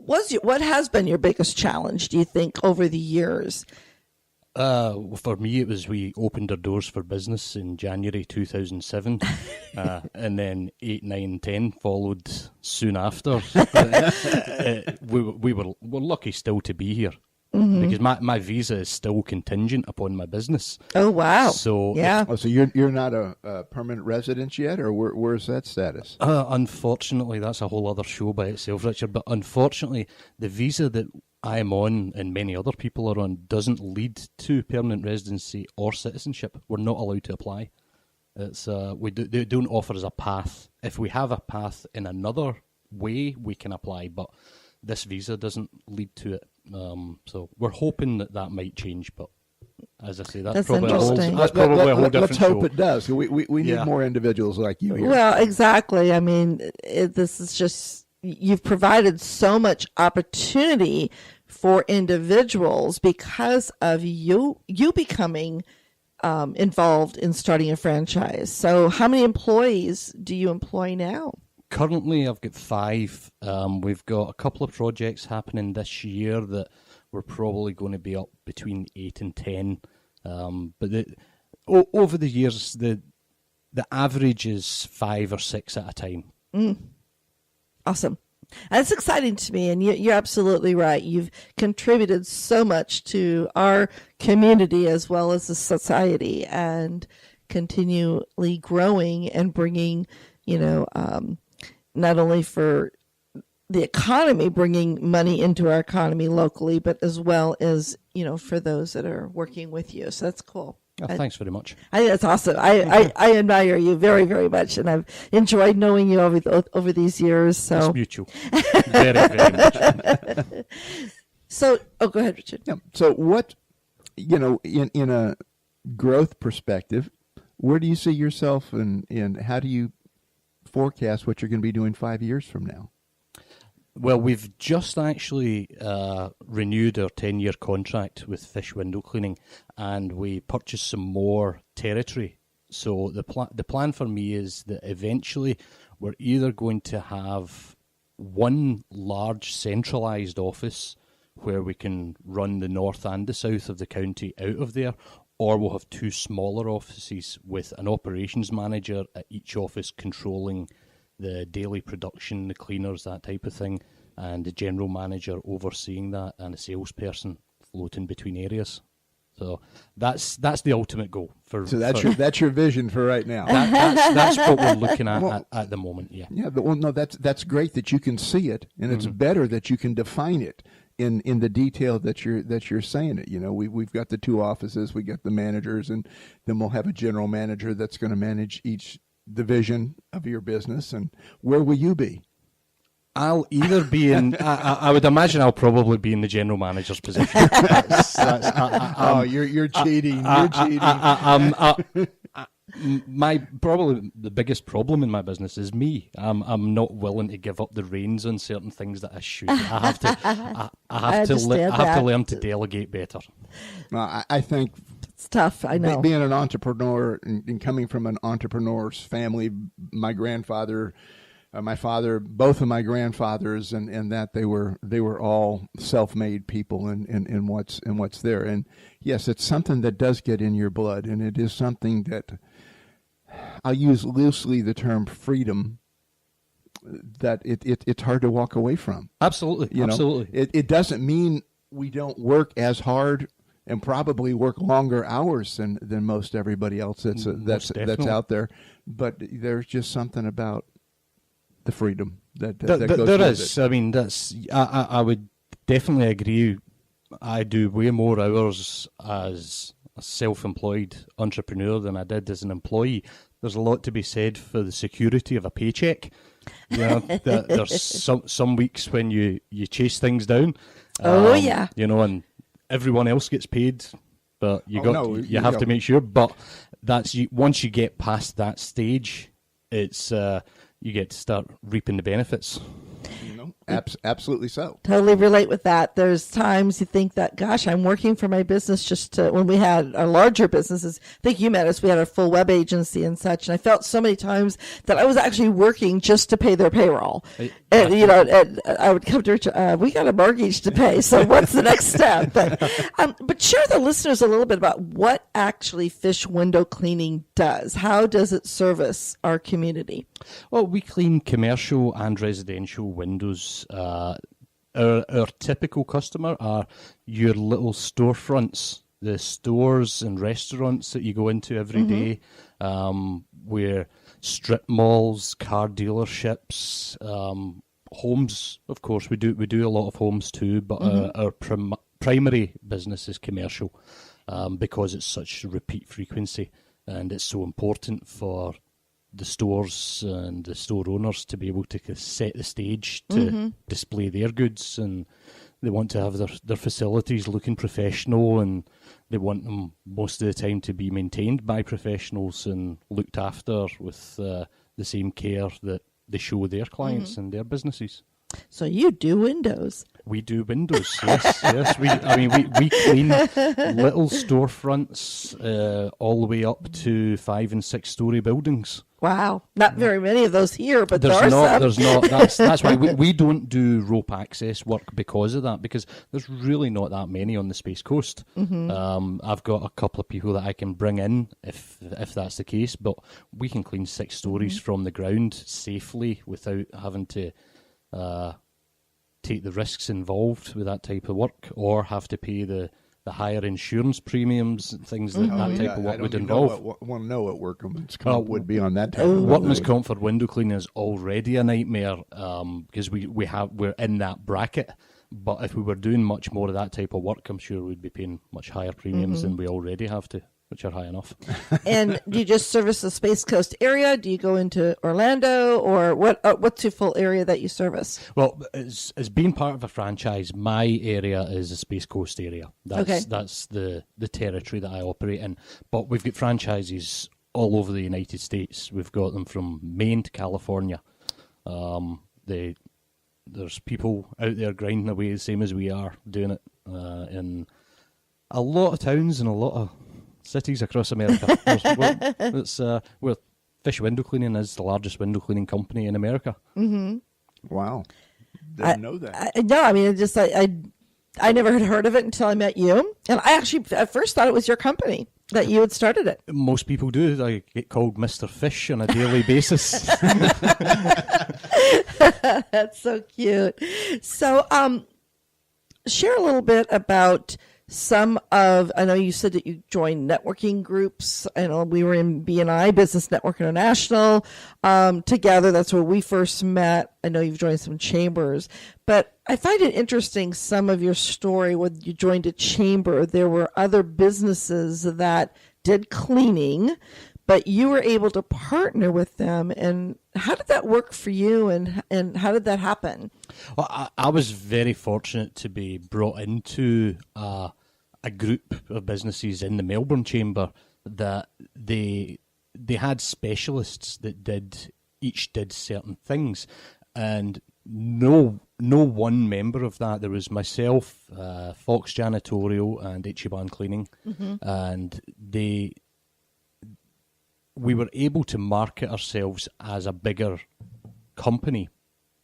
what has been your biggest challenge, do you think, over the years? For me, it was we opened our doors for business in January 2007, and then 8, 9, 10 followed soon after. We're lucky still to be here. Because my visa is still contingent upon my business. Oh, wow. So yeah. So you're not a permanent resident yet, or where's that status? Unfortunately, that's a whole other show by itself, Richard. But unfortunately, the visa that I'm on and many other people are on doesn't lead to permanent residency or citizenship. We're not allowed to apply. It's they don't offer us a path. If we have a path in another way, we can apply, but this visa doesn't lead to it. So we're hoping that might change, but as I say, that's probably a whole different let's hope show. it does. We need more individuals like you here. Well, exactly. I mean, this is just, you've provided so much opportunity for individuals because of you becoming involved in starting a franchise. So how many employees do you employ now? Currently, I've got 5. We've got a couple of projects happening this year that we're probably going to be up between 8 and 10. But over the years, the average is 5 or 6 at a time. Awesome. That's exciting to me, and you're absolutely right. You've contributed so much to our community as well as the society, and continually growing and bringing, not only for the economy, bringing money into our economy locally, but as well as, for those that are working with you. So that's cool. Thanks very much. I think that's awesome. I admire you very, very much, and I've enjoyed knowing you over these years. So it's mutual. Very, very much. So, go ahead, Richard. Yeah. So what, in a growth perspective, where do you see yourself, and how do you forecast what you're going to be doing 5 years from now? Well, we've just actually renewed our 10-year contract with Fish Window Cleaning, and we purchased some more territory. So the plan for me is that eventually we're either going to have one large centralised office where we can run the north and the south of the county out of there, or we'll have 2 smaller offices with an operations manager at each office controlling the daily production, the cleaners, that type of thing, and the general manager overseeing that, and a salesperson floating between areas. So that's the ultimate goal. So that's your vision for right now. That's what we're looking at the moment. Yeah. Yeah. Well, no, that's great that you can see it, and it's better that you can define it in the detail that you're saying it. We've got the 2 offices, we got the managers, and then we'll have a general manager that's going to manage each division of your business. And where will you be? I'll either be in. I would imagine I'll probably be in the general manager's position. You're cheating. You're cheating. Probably the biggest problem in my business is me. I'm not willing to give up the reins on certain things that I should. I have to learn to delegate better. I think it's tough. I know. Being an entrepreneur and coming from an entrepreneur's family, my grandfather, my father, both of my grandfathers, and that they were all self-made people in what's there. And yes, it's something that does get in your blood, and it is something that I'll use loosely the term freedom, that it's hard to walk away from. Absolutely. Absolutely. It doesn't mean we don't work as hard and probably work longer hours than most everybody else that's out there. But there's just something about the freedom that goes there with is. it. I mean, I would definitely agree. I do way more hours as a self-employed entrepreneur than I did as an employee. There's a lot to be said for the security of a paycheck. There's some weeks when you chase things down. Yeah. And everyone else gets paid, but you have to make sure. But once you get past that stage, it's you get to start reaping the benefits. Absolutely so. Totally relate with that. There's times you think that, gosh, I'm working for my business just to, when we had our larger businesses, I think you met us, we had a full web agency and such. And I felt so many times that I was actually working just to pay their payroll. And, and I would come to Richard, we got a mortgage to pay. So what's the next step? But share the listeners a little bit about what actually fish window cleaning does. How does it service our community? Well, we clean commercial and residential windows. Our typical customer are your little storefronts, the stores and restaurants that you go into every day. We're strip malls, car dealerships, homes. Of course, we do a lot of homes too, but our primary business is commercial because it's such repeat frequency and it's so important for the stores and the store owners to be able to set the stage to display their goods, and they want to have their facilities looking professional, and they want them most of the time to be maintained by professionals and looked after with the same care that they show their clients and their businesses. So you do windows. We do windows, yes. We clean little storefronts all the way up to 5- and 6-story buildings. Wow, not very many of those here, but There's some. That's why we don't do rope access work because of that, because there's really not that many on the Space Coast. I've got a couple of people that I can bring in if that's the case, but we can clean 6 stories from the ground safely without having to take the risks involved with that type of work, or have to pay the higher insurance premiums and things that type of work would involve. I want to know what workman's comp would be on that type of workman's comp for window cleaning is already a nightmare because we're in that bracket. But if we were doing much more of that type of work, I'm sure we'd be paying much higher premiums than we already have to, which are high enough. And do you just service the Space Coast area? Do you go into Orlando, or what's your full area that you service? Well, as being part of a franchise, my area is the Space Coast area. That's the territory that I operate in. But we've got franchises all over the United States. We've got them from Maine to California. There's people out there grinding away the same as we are doing it in a lot of towns and a lot of cities across America. We're Fish Window Cleaning is the largest window cleaning company in America. Wow, didn't know that. I never had heard of it until I met you, and I actually at first thought it was your company that you had started it. Most people do. I get called Mr. Fish on a daily basis. That's so cute. So, share a little bit about I know you said that you joined networking groups. I know we were in BNI, Business Network International, together. That's where we first met. I know you've joined some chambers, but I find it interesting, some of your story when you joined a chamber, there were other businesses that did cleaning, but you were able to partner with them. And how did that work for you, and how did that happen? Well, I was very fortunate to be brought into a group of businesses in the Melbourne Chamber that they had specialists that each did certain things, and no one member of that. There was myself, Fox Janitorial, and Ichiban Cleaning, and we were able to market ourselves as a bigger company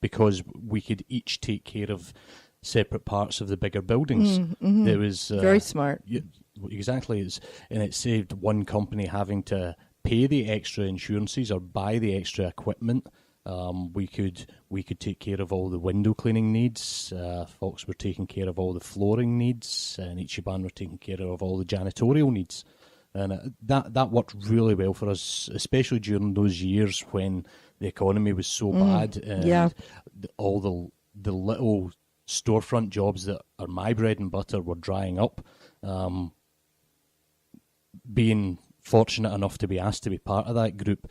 because we could each take care of separate parts of the bigger buildings. There was very smart. Exactly, and it saved one company having to pay the extra insurances or buy the extra equipment. We could take care of all the window cleaning needs. Fox were taking care of all the flooring needs, and Ichiban were taking care of all the janitorial needs. And that worked really well for us, especially during those years when the economy was so bad, and all the little storefront jobs that are my bread and butter were drying up. Being fortunate enough to be asked to be part of that group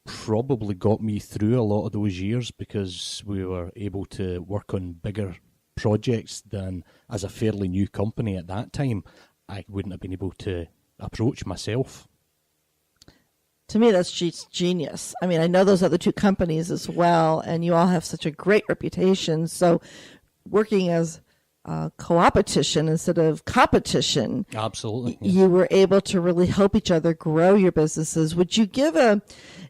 probably got me through a lot of those years, because we were able to work on bigger projects than, as a fairly new company at that time, I wouldn't have been able to approach myself. To me, that's genius. I mean, I know those other two companies as well, and you all have such a great reputation. So working as co-opetition instead of competition. Absolutely. You were able to really help each other grow your businesses. Would you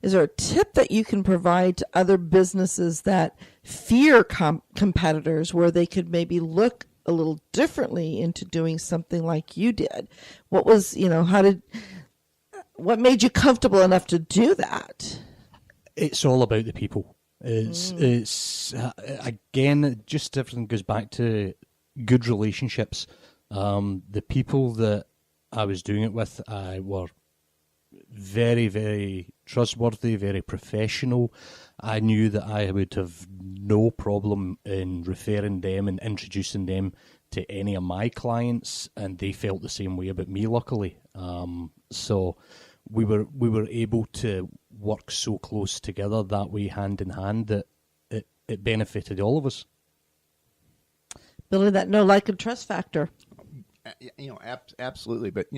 is there a tip that you can provide to other businesses that fear competitors where they could maybe look a little differently into doing something like you did? What was, what made you comfortable enough to do that? It's all about the people. It's again, just everything goes back to good relationships. The people that I was doing it with were very, very trustworthy, very professional. I knew that I would have no problem in referring them and introducing them to any of my clients, and they felt the same way about me, luckily. So we were able to work so close together that way, hand in hand, that it benefited all of us. Building that know, like, and trust factor. Absolutely. But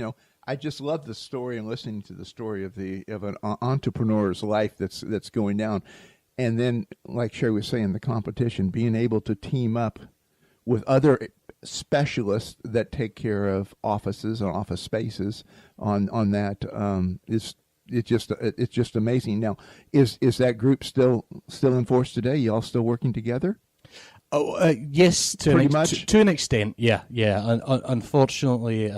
I just love the story and listening to the story of an entrepreneur's life that's going down, and then, like Cheri was saying, the competition, being able to team up with other specialists that take care of offices and office spaces on that it's just amazing. Now, is that group still in force today? You all still working together? Oh, yes, to an extent, yeah. Unfortunately,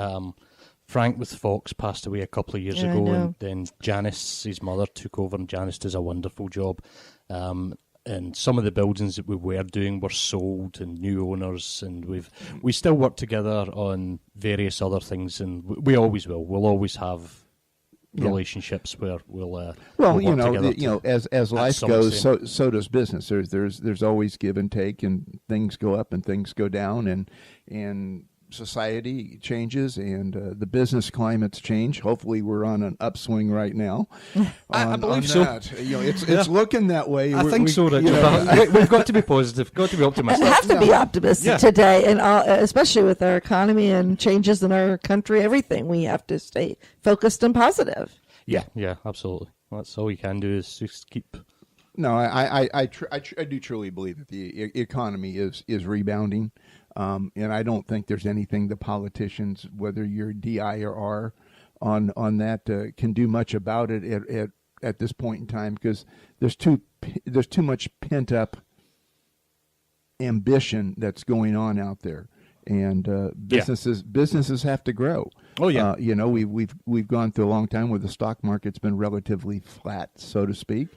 Frank with Fox passed away a couple of years ago, and then Janice, his mother, took over, and Janice does a wonderful job. And some of the buildings that we were doing were sold and new owners, and we still work together on various other things, and we always will. We'll always have relationships where we'll work together. As life goes, so does business. There's always give and take, and things go up and things go down, and society changes, and the business climates change. Hopefully, we're on an upswing right now. I believe so. It's looking that way. I think so, Richard. We've got to be positive. Got to be optimistic. We have to be optimistic today, and especially with our economy and changes in our country. Everything, we have to stay focused and positive. Yeah, absolutely. That's all we can do is just keep. No, I do truly believe that the economy is rebounding. And I don't think there's anything the politicians, whether you're DI or R, on that can do much about it at this point in time, because there's too much pent up ambition that's going on out there, and businesses have to grow. Oh yeah, we've gone through a long time where the stock market's been relatively flat, so to speak,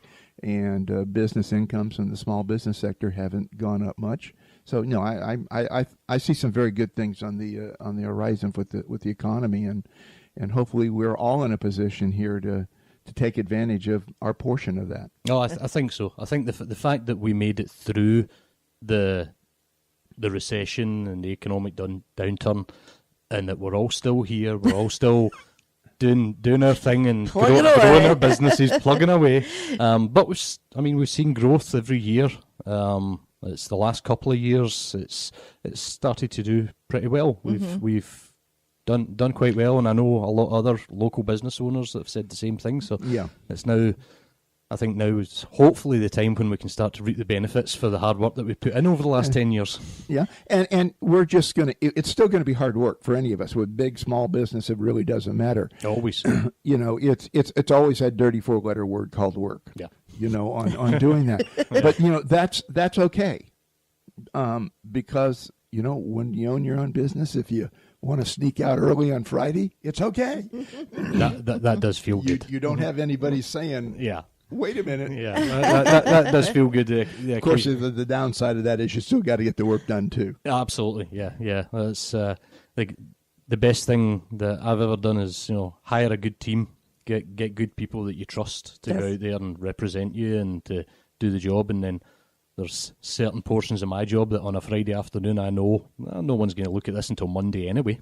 and business incomes in the small business sector haven't gone up much. So no, I see some very good things on the horizon with the economy, and hopefully we're all in a position here to take advantage of our portion of that. No, I think so. I think the fact that we made it through the recession and the economic downturn, and that we're all still here, we're all still doing our thing and growing our businesses, plugging away. But we've seen growth every year. It's the last couple of years. It's started to do pretty well. We've done quite well, and I know a lot of other local business owners that have said the same thing. So it's now. I think now is hopefully the time when we can start to reap the benefits for the hard work that we've put in over the last 10 years. Yeah, and we're just going to, it's still going to be hard work for any of us. With big, small business, it really doesn't matter. Always. It's always that dirty 4-letter word called work. Yeah. On doing that. But, that's okay. Because, when you own your own business, if you want to sneak out early on Friday, it's okay. That does feel good. You don't have anybody saying, wait a minute. Yeah, that does feel good. Of course, the downside of that is you still got to get the work done too. Absolutely, yeah. That's like the best thing that I've ever done is hire a good team, get good people that you trust to go out there and represent you and to do the job, and then there's certain portions of my job that on a Friday afternoon I know no one's going to look at this until Monday anyway.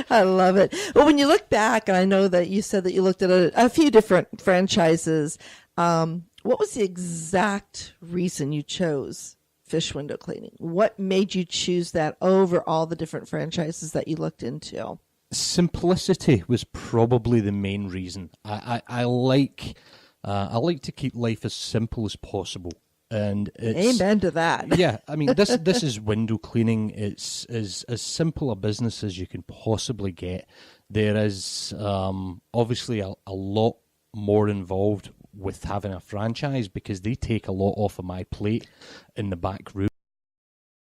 I love it. Well, when you look back, and I know that you said that you looked at a few different franchises, what was the exact reason you chose Fish Window Cleaning? What made you choose that over all the different franchises that you looked into? Simplicity was probably the main reason. I like to keep life as simple as possible, and it's, Amen to that. yeah, I mean, this is window cleaning. It's as simple a business as you can possibly get. There is obviously a lot more involved with having a franchise because they take a lot off of my plate in the back room.